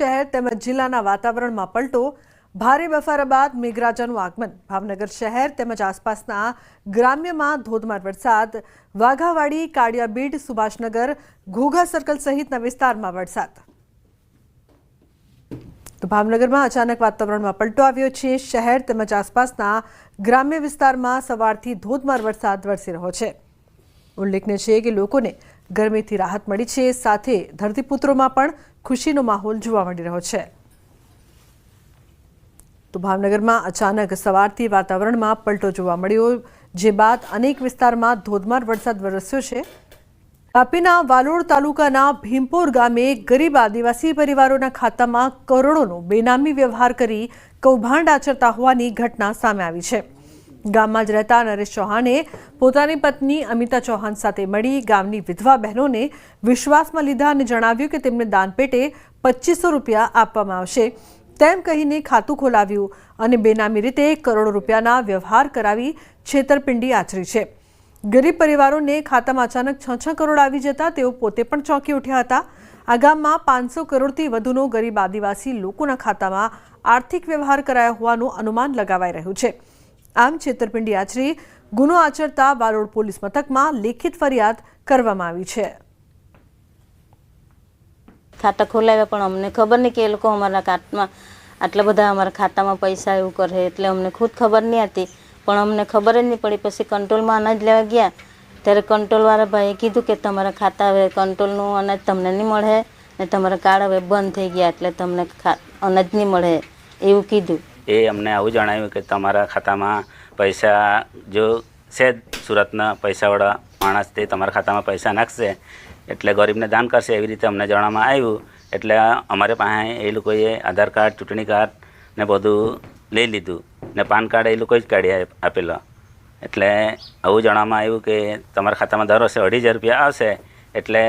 શહેર તેમજ જિલ્લાના વાતાવરણમાં પલટો ભારે બફારા બાદ મેઘરાજાનું આગમન ભાવનગર શહેર તેમજ આસપાસના ગ્રામ્યમાં ધોધમાર વરસાદ વાઘાવાડી કાળિયાબીડ સુભાષનગર ઘોઘા સર્કલ સહિતના વિસ્તારમાં વરસાદ તો ભાવનગરમાં અચાનક વાતાવરણમાં પલટો આવ્યો છે। શહેર તેમજ આસપાસના ગ્રામ્ય વિસ્તારમાં સવારથી ધોધમાર વરસાદ વરસી રહ્યો છે। ઉલ્લેખનીય છે કે લોકોને ગરમીથી રાહત મળી છે, સાથે ધરતીપુત્રોમાં પણ ખુશીનો માહોલ જોવા મળી રહ્યો છે। તો ભાવનગરમાં અચાનક સવારથી વાતાવરણમાં પલટો જોવા મળ્યો, જે બાદ અનેક વિસ્તારમાં ધોધમાર વરસાદ વરસ્યો છે। તાપીના વાલોડ તાલુકાના ભીમપોર ગામે ગરીબ આદિવાસી પરિવારોના ખાતામાં કરોડોનો બેનામી વ્યવહાર કરી કૌભાંડ આચરતા હોવાની ઘટના સામે આવી છે। ગામમાં જ રહેતા નરેશ ચૌહાણે પોતાની પત્ની અમિતા ચૌહાણ સાથે મળી ગામની વિધવા બહેનોને વિશ્વાસમાં લીધા અને જણાવ્યું કે તેમને દાન પેટે 2500 રૂપિયા આપવામાં આવશે તેમ કહીને ખાતું ખોલાવ્યું અને બેનામી રીતે કરોડો રૂપિયાના વ્યવહાર કરાવી છેતરપિંડી આચરી છે। ગરીબ પરિવારોને ખાતામાં અચાનક 6 કરોડ આવી જતા તેઓ પોતે પણ ચોંકી ઉઠ્યા હતા। આ ગામમાં 500 કરોડથી વધુનો ગરીબ આદિવાસી લોકોના ખાતામાં આર્થિક વ્યવહાર કરાયા હોવાનું અનુમાન લગાવાઈ રહ્યું છે। આમ છેતરપિંડી આચરી ગુનો આચરતા વાલોડ પોલીસ મથકમાં લેખિત ફરિયાદ કરવામાં આવી છે। खाता खोलाव्या पण अमने खबर नहीं कि ए लोको अमरा खातामां आटला बधा अमरा खातामां पैसा एवुं करे एटले अमने खुद खबर नहीं आती, पण अमने खबर ज नहीं पड़ी। पछी कंट्रोलमां अनाज लेवा गया त्यारे कंट्रोलवाळा भाईए कीधुं के तमारा खाता हवे कंट्रोलनुं अनाज तमने नहीं मळे ने तमारा कार्ड हवे बंध थई गया एटले तमने अनाज नहीं मळे एवुं कीधुं। ए अमने आवुं जणाव्युं के तमारा खातामां पैसा जो छे सूरतना पैसावाळा माणस ते तमारा खातामां पैसा नाखशे एटले गरीबने दान करशे एवी रीते अमने जणाववामां आव्युं। एटले अमारे पासे ए लोकोए आधार कार्ड चूंटणी कार्ड ने बधुं लई लीधुं ने पान कार्ड ए लोकोए ज काढी आपेलो। एटले आवुं जणाववामां आव्युं के तमारा खातामां दर वर्षे 2500 रुपया आवशे एटले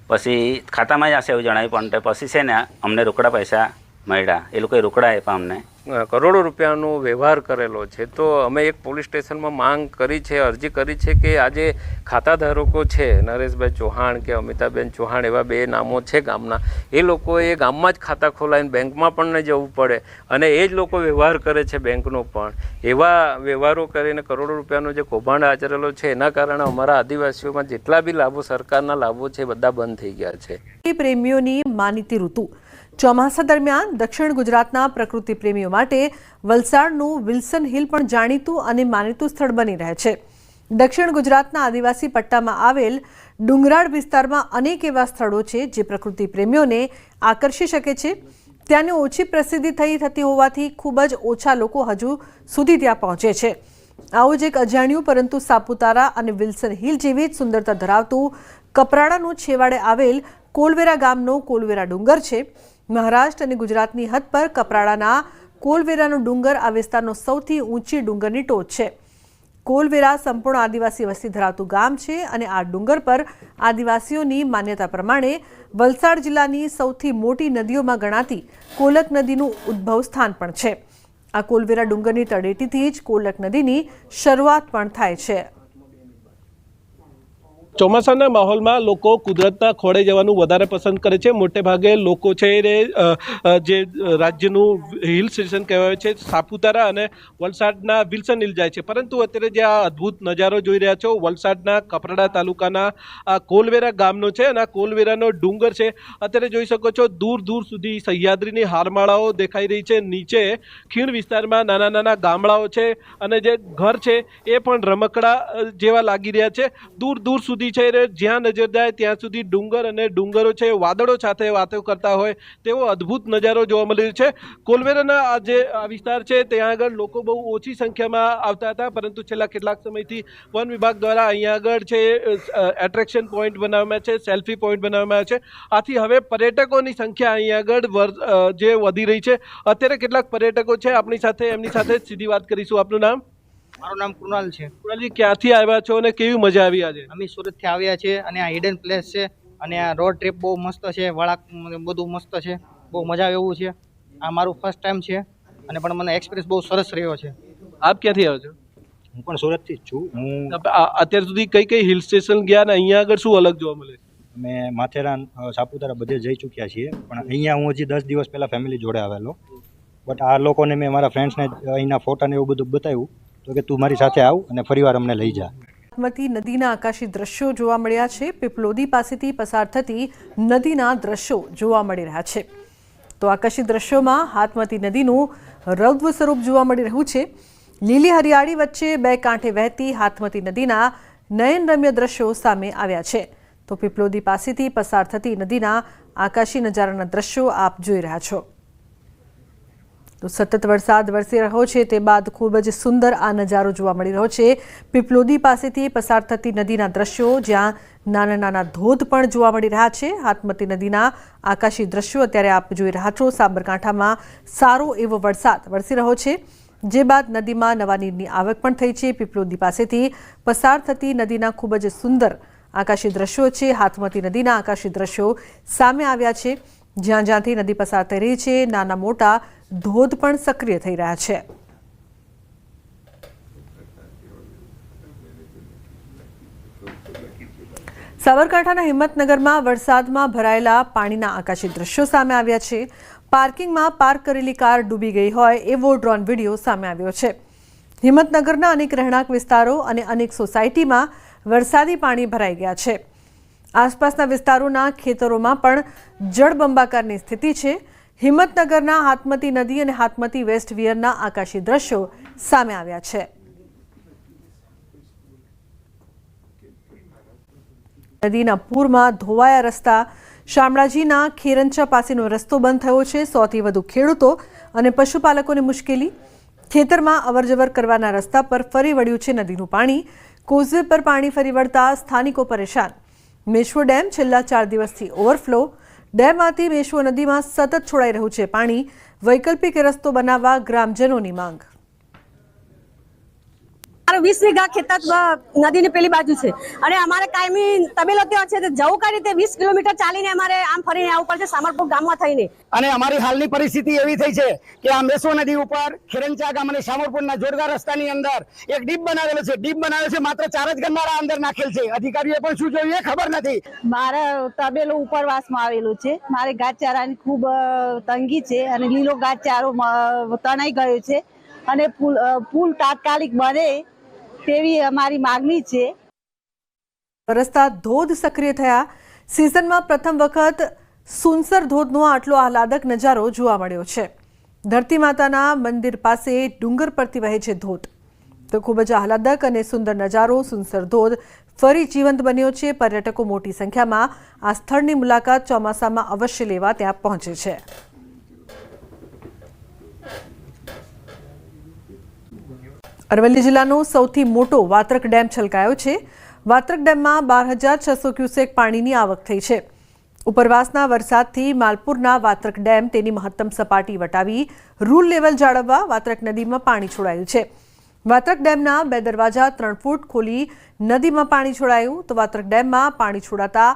पछी खातामां ज आवशे एवुं जणाव्युं, पण ते पछी छे ने अमने रोकड़ा पैसा मळ्या ए लोकोए रोकड़ा आप्या अमने करोड़ों रुपयानो व्यवहार करेलो छे। तो अमे एक पोलीस स्टेशन में मांग करी छे, अरजी करी छे कि आजे खाताधारको छे नरेशभाई चौहाण के अमिताबेन चौहाण एवा बे नामो छे गामना, ए लोकोए गाममां ज खाता खोलावीने बेंकमां पण न जवुं पड़े अने ए ज लोको व्यवहार करे छे बेंकनो पण। एवा व्यवहारो करीने करोड़ों रुपयानो जे कौभांड आचरेलो छे एना कारणे अमारा आदिवासीओमां जेटला बी लाभो सरकारना लाभो छे बधा बंध थई गया छे। प्रेमीओनी मानीती ऋतु ચોમાસા દરમિયાન દક્ષિણ ગુજરાતના પ્રકૃતિ પ્રેમીઓ માટે વલસાડનું વિલ્સન હિલ પણ જાણીતું અને માનીતું સ્થળ બની રહે છે। દક્ષિણ ગુજરાતના આદિવાસી પટ્ટામાં આવેલ ડુંગરાળ વિસ્તારમાં અનેક એવા સ્થળો છે જે પ્રકૃતિ પ્રેમીઓને આકર્ષી શકે છે। ત્યાંની ઓછી પ્રસિદ્ધિ થતી હોવાથી ખૂબ જ ઓછા લોકો હજુ સુધી ત્યાં પહોંચે છે। આવું જ એક અજાણ્યું પરંતુ સાપુતારા અને વિલ્સન હિલ જેવી જ સુંદરતા ધરાવતું કપરાડાનું છેવાડે આવેલ કોલવેરા ગામનો કોલવેરા ડુંગર છે। મહારાષ્ટ્ર અને ગુજરાતની હદ પર કપરાડાના કોલવેરાનો ડુંગર આ વિસ્તારનો સૌથી ઊંચી ડુંગરની ટોચ છે। કોલવેરા સંપૂર્ણ આદિવાસી વસ્તી ધરાવતું ગામ છે અને આ ડુંગર પર આદિવાસીઓની માન્યતા પ્રમાણે વલસાડ જિલ્લાની સૌથી મોટી નદીઓમાં ગણાતી કોલક નદીનું ઉદ્ભવ સ્થાન પણ છે। આ કોલવેરા ડુંગરની તળેટીથી જ કોલક નદીની શરૂઆત પણ થાય છે। ચોમાસાના માહોલમાં લોકો કુદરતના ખોળે જવાનું વધારે પસંદ કરે છે। મોટે ભાગે લોકો છે એ જે રાજ્યનું હિલ સ્ટેશન કહેવાય છે સાપુતારા અને વલસાડના વિલ્સન હિલ જાય છે, પરંતુ અત્યારે જે આ અદ્ભુત નજારો જોઈ રહ્યા છો વલસાડના કપરાડા તાલુકાના આ કોલવેરા ગામનો છે અને આ કોલવેરાનો ડુંગર છે। અત્યારે જોઈ શકો છો દૂર દૂર સુધી સહ્યાદ્રીની હારમાળાઓ દેખાઈ રહી છે। નીચે ખીણ વિસ્તારમાં નાના નાના ગામડાઓ છે અને જે ઘર છે એ પણ રમકડા જેવા લાગી રહ્યા છે। દૂર દૂર સુધી જ્યાં નજર જાય ત્યાં સુધી ડુંગર અને ડુંગરો છે વાદળો સાથે વાતો કરતા હોય તેવો અદ્ભુત નજારો જોવા મળી રહ્યો છે। કોલવેરાના આ જે વિસ્તાર છે ત્યાં આગળ લોકો બહુ ઓછી સંખ્યામાં આવતા હતા, પરંતુ છેલ્લા કેટલાક સમયથી વન વિભાગ દ્વારા અહીંયા આગળ છે એટ્રેક્શન પોઈન્ટ બનાવવામાં છે, સેલ્ફી પોઈન્ટ બનાવવામાં આવ્યા છે। આથી હવે પર્યટકોની સંખ્યા અહીંયા આગળ જે વધી રહી છે। અત્યારે કેટલાક પર્યટકો છે આપણી સાથે, એમની સાથે સીધી વાત કરીશું। આપનું નામ? મારું નામ કૃણાલ છે। કૃણાલજી, ક્યાંથી આવ્યા છો અને કેવી મજા આવી આજે? અમે સુરતથી આવ્યા છે અને આ હિડન પ્લેસ છે અને આ રોડ ટ્રીપ બહુ મસ્ત છે, વળાંક બધું મસ્ત છે, બહુ મજા આવે એવું છે। આ મારું ફર્સ્ટ ટાઈમ છે અને પણ મને એક્સપિરિયન્સ બહુ સરસ રહ્યો છે। આપ ક્યાંથી આવ્યો છો? હું પણ સુરતથી જ છું। અત્યાર સુધી કઈ કઈ હિલ સ્ટેશન ગયા અને અહીંયા આગળ શું અલગ જોવા મળે? અમે માથેરાન સાપુતારા બધે જઈ ચૂક્યા છીએ, પણ અહીંયા હું હજી 10 દિવસ પહેલાં ફેમિલી જોડે આવેલો. બટ આ લોકોને મેં મારા ફ્રેન્ડ્સને અહીંના ફોટાને એવું બધું બતાવ્યું તો કે તું મારી સાથે આવ અને ફરીવાર અમને લઈ જા. હાથમતી નદીના આકાશી દ્રશ્યો જોવા મળ્યા છે. પીપલોદી પાસેથી પસાર થતી નદીના દ્રશ્યો જોવા મળી રહ્યા છે. તો આકાશી દ્રશ્યોમાં હાથમતી નદીનું રૌદ્ર સ્વરૂપ જોવા મળી રહ્યું છે. લીલી હરિયાળી વચ્ચે બે કાંઠે વહેતી હાથમતી નદીના નયનરમ્ય દ્રશ્યો સામે આવ્યા છે. તો પીપલોદી પાસેથી પસાર થતી નદીના આકાશી નજારાના દ્રશ્યો આપ જોઈ રહ્યા છો. તો સતત વરસાદ વરસી રહ્યો છે તે બાદ ખૂબ જ સુંદર આ નજારો જોવા મળી રહ્યો છે. પીપલોદી પાસેથી પસાર થતી નદીના દ્રશ્યો, જ્યાં નાના નાના ધોધ પણ જોવા મળી રહ્યા છે. હાથમતી નદીના આકાશી દ્રશ્યો અત્યારે આપ જોઈ રહ્યા છો. સાબરકાંઠામાં સારો એવો વરસાદ વરસી રહ્યો છે, જે બાદ નદીમાં નવા નીરની આવક પણ થઈ છે. પીપલોદી પાસેથી પસાર થતી નદીના ખૂબ જ સુંદર આકાશી દ્રશ્યો છે. હાથમતી નદીના આકાશી દ્રશ્યો સામે આવ્યા છે, જ્યાં જ્યાંથી નદી પસાર થઈ રહી છે નાના મોટા ધોધ પણ સક્રિય થઈ રહ્યા છે. સાબરકાંઠાના હિંમતનગરમાં વરસાદમાં ભરાયેલા પાણીના આકાશી દ્રશ્યો સામે આવ્યા છે. પાર્કિંગમાં પાર્ક કરેલી કાર ડૂબી ગઈ હોય એવો ડ્રોન વિડીયો સામે આવ્યો છે. હિંમતનગરના અનેક રહેણાંક વિસ્તારો અને અનેક સોસાયટીમાં વરસાદી પાણી ભરાઈ ગયા છે. આસપાસના વિસ્તારોના ખેતરોમાં પણ જળબંબાકારની સ્થિતિ છે. હિંમતનગરના હાથમતી નદી અને હાથમતી વેસ્ટ વિયરના આકાશી દ્રશ્યો સામે આવ્યા છે. નદીના પૂરમાં ધોવાયા રસ્તા. શામળાજીના ખેરંચા પાસેનો રસ્તો બંધ થયો છે. 100થી વધુ ખેડૂતો અને પશુપાલકોને મુશ્કેલી. ખેતરમાં અવરજવર કરવાના રસ્તા પર ફરી વળ્યું છે નદીનું પાણી. કોઝવે પર પાણી ફરી વળતા સ્થાનિકો પરેશાન. મેશ્વો ડેમ છેલ્લા 4 દિવસથી ઓવરફ્લો. ડેમમાંથી મેશ્વો નદીમાં સતત છોડાઈ રહ્યું છે પાણી. વૈકલ્પિક રસ્તો બનાવવા ગ્રામજનોની માંગ. 20 વીઘા ખેતર નદીની પેલી બાજુ છે અને અમારે કાયમી તબેલો ત્યાં છે, જવું કઈ રીતે 20 કિલોમીટર ચાલીને અમારે આમ ફરીને આવવું પડશે સામરપુર ગામમાં થઈને. અને અમારી હાલની પરિસ્થિતિ એવી થઈ છે કે આ મેશ્વો નદી ઉપર ખેરંચા ગામ અને સામરપુરના જોડગા રસ્તાની અંદર એક ડીપ બનાવેલો છે. ડીપ બનાવેલો છે, માત્ર 4 જ ગંદારા અંદર નાખેલ છે. અધિકારીઓ પણ શું જોયું એ ખબર નથી. મારે તબેલો ઉપરવાસમાં આવેલું છે. મારે ઘાસચારાની ખૂબ તંગી છે અને લીલો ઘાસચારો તણાઈ ગયો છે અને પુલ તાત્કાલિક બને તેવી અમારી માંગણી છે. રસ્તા ધોધ સક્રિય થયા. સિઝનમાં પ્રથમ વખત સુનસર ધોધનો આટલો આહલાદક નજારો જોવા મળ્યો છે. ધરતી માતાના મંદિર પાસે ડુંગર પરથી વહે છે ધોધ. તો ખૂબ જ આહલાદક અને સુંદર નજારો સુનસર ધોધ ફરી જીવંત બન્યો છે. પર્યટકો મોટી સંખ્યામાં આ સ્થળની મુલાકાત ચોમાસામાં અવશ્ય લેવા ત્યાં પહોંચે છે. અરવલ્લી જિલ્લાનો સૌથી મોટો વાત્રક ડેમ છલકાયો છે. વાત્રક ડેમમાં 12,600 ક્યુસેક પાણીની આવક થઈ છે. ઉપરવાસના વરસાદથી માલપુરના વાત્રક ડેમ તેની મહત્તમ સપાટી વટાવી રૂલ લેવલ જાળવવા વાત્રક નદીમાં પાણી છોડાયું છે. વાત્રક ડેમના 2 દરવાજા 3 ફૂટ ખોલી નદીમાં પાણી છોડાયું. તો વાત્રક ડેમમાં પાણી છોડાતા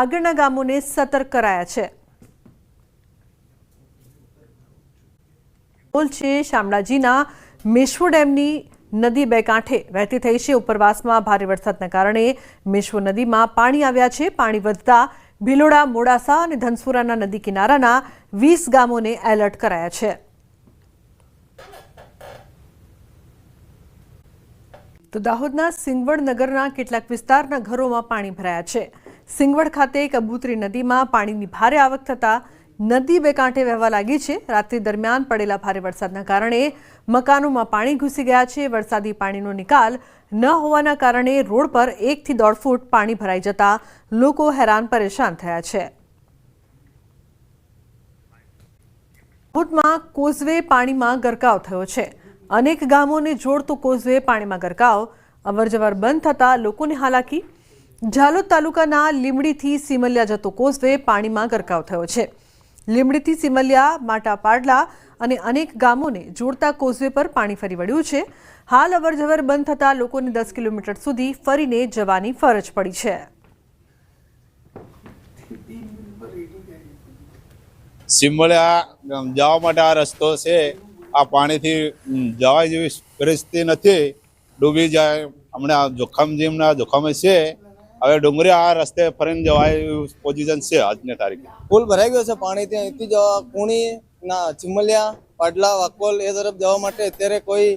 આગળના ગામોને સતર્ક કરાયા છે. શામળાજીના મેશ્વો ડેમની નદી 2 કાંઠે વહેતી થઈ છે. ઉપરવાસમાં ભારે વરસાદના કારણે મેશ્વો નદીમાં પાણી આવ્યા છે. પાણી વધતા ભિલોડા, મોડાસા અને ધનસુરાના નદી કિનારાના 20 ગામોને એલર્ટ કરાયા છે. તો દાહોદના સિંગવડ નગરના કેટલાક વિસ્તારના ઘરોમાં પાણી ભરાયા છે. સિંગવડ ખાતે કબૂતરી નદીમાં પાણીની ભારે આવક થતા નદી 2 કાંઠે વહેવા લાગી છે. રાત્રિ દરમિયાન પડેલા ભારે વરસાદના કારણે મકાનોમાં પાણી ઘૂસી ગયા છે. વરસાદી પાણીનો નિકાલ ન હોવાના કારણે રોડ પર 1 થી 1.5 ફૂટ પાણી ભરાઈ જતા લોકો હેરાન પરેશાન થયા છે. દાહોદમાં કોઝવે પાણીમાં ગરકાવ થયો છે. અનેક ગામોને જોડતો કોઝવે પાણીમાં ગરકાવ. અવરજવર બંધ થતા લોકોને હાલાકી. ઝાલોદ તાલુકાના લીમડીથી સિમલિયા જતો કોઝવે પાણીમાં ગરકાવ થયો છે. લીમડીથી સિમલિયા, માટા પાડલા અને અનેક ગામોને જોડતા કોઝવે પર પાણી ફરી વળ્યું છે. હાલ અવરજવર બંધ થતા લોકોને 10 કિલોમીટર સુધી ફરીને જવાની ફરજ પડી છે. સિમલિયા જવા માટે આ રસ્તો છે. આ પાણીથી જવા જેવી પરિસ્થિતિ નથી. ડૂબી જાય. હમણાં જોખમ જેમના જોખમ છે. હવે ડુંગરી આ રસ્તે ફરીને જવાય એવું પોઝિશન છે આજની તારીખે. પુલ ભરાઈ ગયો છે પાણીથી. અહીંથી જવા કુણી ના ચિમલિયા પાટલા વાકોલ એ તરફ જવા માટે અત્યારે કોઈ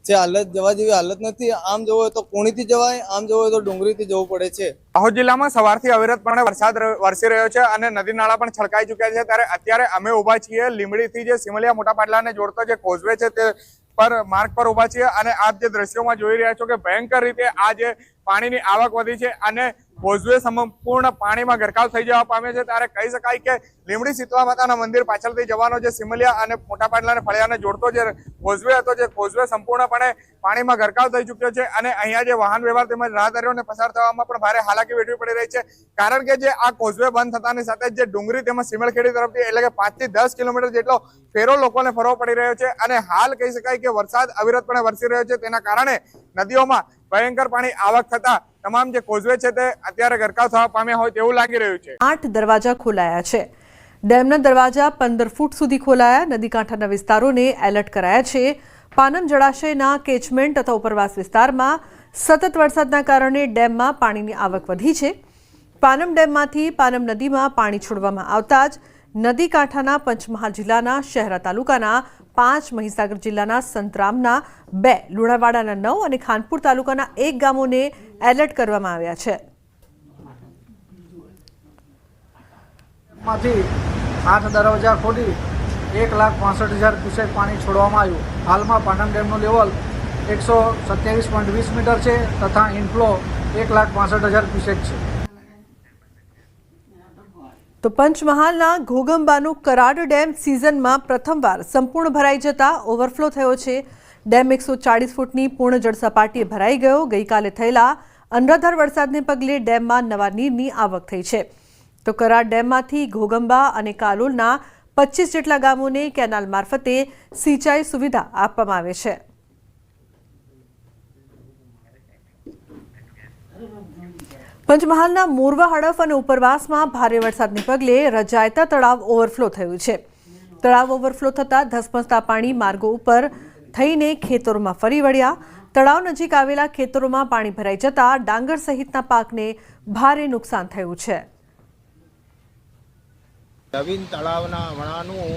જે હાલત જવા જેવી હાલત નથી. આમ જવું હોય તો કુણીથી જવાય, આમ જવું હોય તો ડુંગરીથી જવું પડે છે. દાહોદ જિલ્લામાં સવારથી અવિરતપણે વરસાદ વરસી રહ્યો છે અને નદી નાળા પણ છલકાઈ ચૂક્યા છે. ત્યારે અત્યારે અમે ઊભા છીએ લીંબડીથી જે સિમલિયા મોટા પાટલાને જોડતો જે કોઝવે છે તે પર માર્ગ પર ઊભા છીએ અને આપ જે દ્રશ્યોમાં જોઈ રહ્યા છો કે ભયંકર રીતે આ જે પાણીની આવક વધી છે અને કોઝવે સંપૂર્ણ પાણીમાં ગરકાવ થઈ જવા પામે છે. ત્યારે કહી શકાય કે લીંબડી શીતળા માતાના મંદિર પાછળથી જવાનો જે સિમલિયા અને મોટા પાટલાને ફળિયાને જોડતો જે કોઝવે હતો, જે કોઝવે સંપૂર્ણપણે પાણીમાં ગરકાવ થઈ ચૂક્યો છે અને અહીંયા જે વાહન વ્યવહાર તેમજ રાહદારીઓને પસાર થવામાં પણ ભારે હાલાકી વેઠવી પડી રહી છે. કારણ કે જે આ કોઝવે બંધ થતાની સાથે જે ડુંગરી તેમજ સિમલખેડી તરફથી એટલે કે 5 થી 10 કિલોમીટર જેટલો ફેરો લોકોને ફરવો પડી રહ્યો છે અને હાલ કહી શકાય કે વરસાદ અવિરતપણે વરસી રહ્યો છે. તેના કારણે નદીઓમાં ભયંકર પાણી આવક થતા તમામ જે કોઝવે છે તે અત્યારે ગરકાવ થવા પામ્યા હોય તેવું લાગી રહ્યું છે. 8 દરવાજા ખોલાયા છે. ડેમના દરવાજા 15 ફૂટ સુધી ખોલાયા. નદી કાંઠાના વિસ્તારોને એલર્ટ કરાયા છે. પાનમ જળાશયના કેચમેન્ટ તથા ઉપરવાસ વિસ્તારમાં સતત વરસાદના કારણે ડેમમાં પાણીની આવક વધી છે. પાનમ ડેમમાંથી પાનમ નદીમાં પાણી છોડવામાં આવતા જ નદી કાંઠાના પંચમહાલ જિલ્લાના શહેરા તાલુકાના 5, મહીસાગર જિલ્લાના સંતરામના 2, લુણાવાડાના 9 અને ખાનપુર તાલુકાના 1 ગામોને એલર્ટ કરવામાં આવ્યા છે. માંથી 8 દરવાજા ખોલી 1,65,000 ક્યુસેક પાણી છોડવામાં આવ્યું. હાલમાં પાટણ ડેમનું લેવલ 127.20 મીટર છે તથા ઇનફ્લો 1,65,000 ક્યુસેક છે. તો પંચમહાલના ઘોગંબાનો કરાડ ડેમ સિઝનમાં પ્રથમવાર સંપૂર્ણ ભરાઈ જતા ઓવરફ્લો થયો છે. ડેમ 140 ફૂટની પૂર્ણ જળ સપાટીએ ભરાઈ ગયો. ગઈકાલે થયેલા અનરાધાર વરસાદને પગલે ડેમમાં નવા નીરની આવક થઈ છે. તો કરાડ ડેમમાંથી ઘોગંબા અને કાલોલના 25 જેટલા ગામોને કેનાલ મારફતે સિંચાઈ સુવિધા આપવામાં આવે છે. પંચમહાલના મોરવા હડફ અને ઉપરવાસમાં ભારે વરસાદને પગલે રજાયતા તળાવ ઓવરફ્લો થયું છે. તળાવ ઓવરફ્લો થતાં ધસમસતા પાણી માર્ગો ઉપર થઈને ખેતરોમાં ફરી વળ્યા. તળાવ નજીક આવેલા ખેતરોમાં પાણી ભરાઈ જતા ડાંગર સહિતના પાકને ભારે નુકસાન થયું છે. નવીન તળાવના વણાનું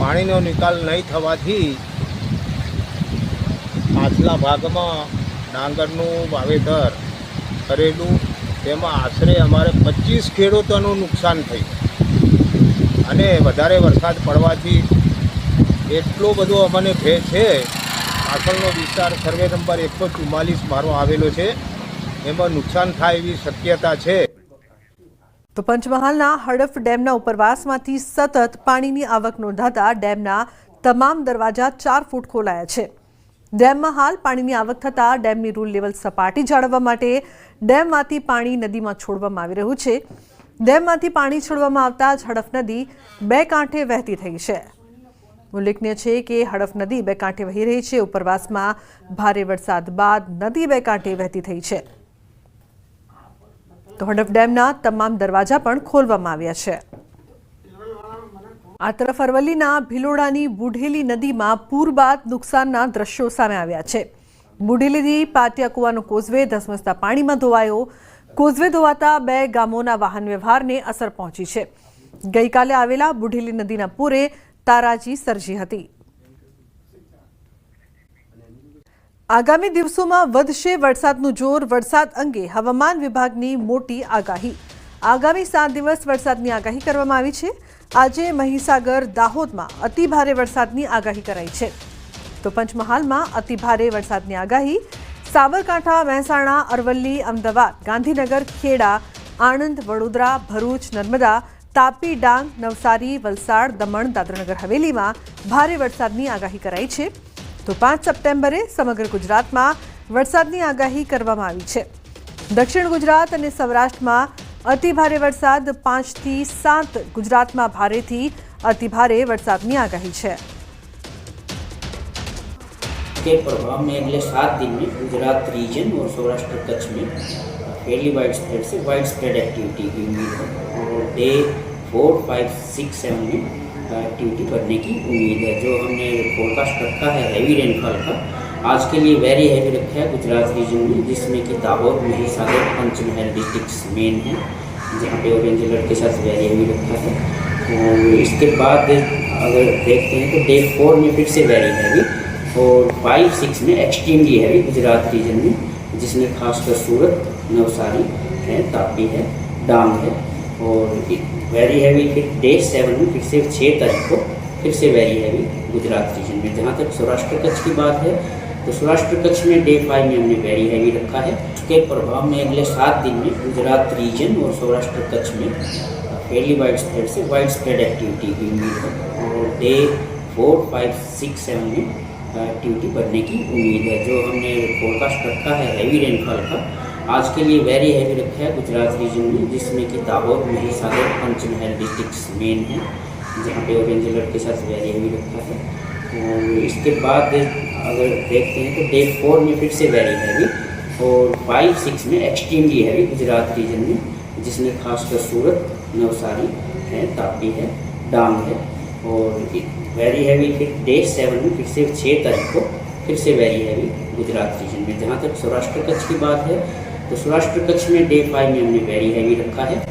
પાણીનો નિકાલ નહીં થવાથી પાછલા ભાગમાં ડાંગરનું વાવેતર કરેલું તેમાં આશરે અમારે 25 ખેડૂતોનું નુકસાન થયું અને વધારે વરસાદ પડવાથી એટલો બધો અમને ભય છે. પાછળનો વિસ્તાર સર્વે નંબર 144 મારો આવેલો છે, એમાં નુકસાન થાય એવી શક્યતા છે. તો પંચમહાલના હડફ ડેમના ઉપરવાસમાંથી સતત પાણીની આવક નોંધાતા ડેમના તમામ દરવાજા 4 ફૂટ ખોલાયા છે. ડેમમાં હાલ પાણીની આવક થતાં ડેમની રૂલ લેવલ સપાટી જાળવવા માટે ડેમમાંથી પાણી નદીમાં છોડવામાં આવી રહ્યું છે. ડેમમાંથી પાણી છોડવામાં આવતા જ હડફ નદી 2 કાંઠે વહેતી થઈ છે. ઉલ્લેખનીય છે કે હડફ નદી 2 કાંઠે વહી રહી છે. ઉપરવાસમાં ભારે વરસાદ બાદ નદી 2 કાંઠે વહેતી થઈ છે. તો હડફ ડેમના તમામ દરવાજા પણ ખોલવામાં આવ્યા છે. આ તરફ અરવલ્લીના ભિલોડાની બુઢેલી નદીમાં પૂર બાદ નુકસાનના દ્રશ્યો સામે આવ્યા છે. બુઢેલીથી પાટિયા કુવાનો કોઝવે ધસમસતા પાણીમાં ધોવાયો. કોઝવે ધોવાતા 2 ગામોના વાહન વ્યવહારને અસર પહોંચી છે. ગઈકાલે આવેલા બુઢેલી નદીના પૂરે તારાજી સર્જી હતી. આગામી દિવસોમાં વધશે વરસાદનું જોર. વરસાદ અંગે હવામાન વિભાગની મોટી આગાહી. આગામી 7 દિવસ વરસાદની આગાહી કરવામાં આવી છે. આજે મહીસાગર, દાહોદમાં અતિભારે વરસાદની આગાહી કરાઈ છે. તો પંચમહાલમાં અતિભારે વરસાદની આગાહી. સાબરકાંઠા, મહેસાણા, અરવલ્લી, અમદાવાદ, ગાંધીનગર, ખેડા, આણંદ, વડોદરા, ભરૂચ, નર્મદા, તાપી, ડાંગ, નવસારી, વલસાડ, દમણ, દાદરાનગર હવેલીમાં ભારે વરસાદની આગાહી કરાઈ છે. તો 5 સપ્ટેમ્બરે સમગ્ર ગુજરાતમાં વરસાદની આગાહી કરવામાં આવી છે. દક્ષિણ ગુજરાત અને સૌરાષ્ટ્રમાં અતિભારે વરસાદ. 5 થી 7 ગુજરાતમાં ભારેથી અતિભારે વરસાદની आगाही है। के प्रभाव में अगले 7 दिन में गुजरात रीजन और सौराष्ट्र कच्छ में फेयरली वाइड स्प्रेड से वाइड स्प्रेड एक्टिविटी की उम्मीद है और डे 4, 5, 6, 7 में एक्टिविटी बढ़ने की उम्मीद है। जो हमने फोरकास्ट रखा है हैवी रेनफॉल का आज के लिए वेरी हैवी रखा है गुजरात रीजन में, जिसमें कि दाहोद, महिसागर, पंचमहल डिस्ट्रिक्ट्स मेन हैं, जहाँ पे ऑरेंज अलर्ट के साथ वेरी हैवी रखा है। और इसके बाद अगर देखते हैं तो डे 4 में फिर से वेरी हैवी, और 5-6 में एक्सट्रीमली हैवी गुजरात रीजन में, जिसमें खासकर सूरत, नवसारी है, तापी है, डांग है। और वेरी हैवी फिर डे 7 में फिर से 6 तारीख को फिर से वेरी हैवी गुजरात रीजन में। जहाँ तक सौराष्ट्र कच्छ की बात है तो सौराष्ट्र कच्छ में डे 5 में हमने वेरी हैवी रखा है। उसके प्रभाव में अगले 7 दिन में गुजरात रीजन और सौराष्ट्र कच्छ में फेयरली वाइड स्प्रेड से वाइड स्प्रेड एक्टिविटी की उम्मीद है, और डे 4, 5, 6, 7 में एक्टिविटी बढ़ने की उम्मीद है। जो हमने फोरकास्ट रखा है हैवी रेनफॉल का, आज के लिए वेरी हैवी रखा है गुजरात रीजन में, जिसमें कि दाहोद, महिसागर, पंचमहल डिस्ट्रिक्ट्स मेन हैं, जहाँ पे ऑरेंज अलर्ट के साथ वेरी हैवी रखा है। और इसके बाद अगर देखते हैं तो डे 4 में फिर से वेरी हैवी, और 5-6 में एक्सट्रीमली हैवी गुजरात रीजन में, जिसमें खासकर सूरत, नवसारी है, तापी है, डांग है। और वेरी हैवी फिर डे 7 में फिर से 6 तारीख को फिर से वेरी हैवी गुजरात रीजन में। जहाँ तक सौराष्ट्र कच्छ की बात है तो सौराष्ट्र कच्छ में डे 5 में हमने वेरी हैवी रखा है।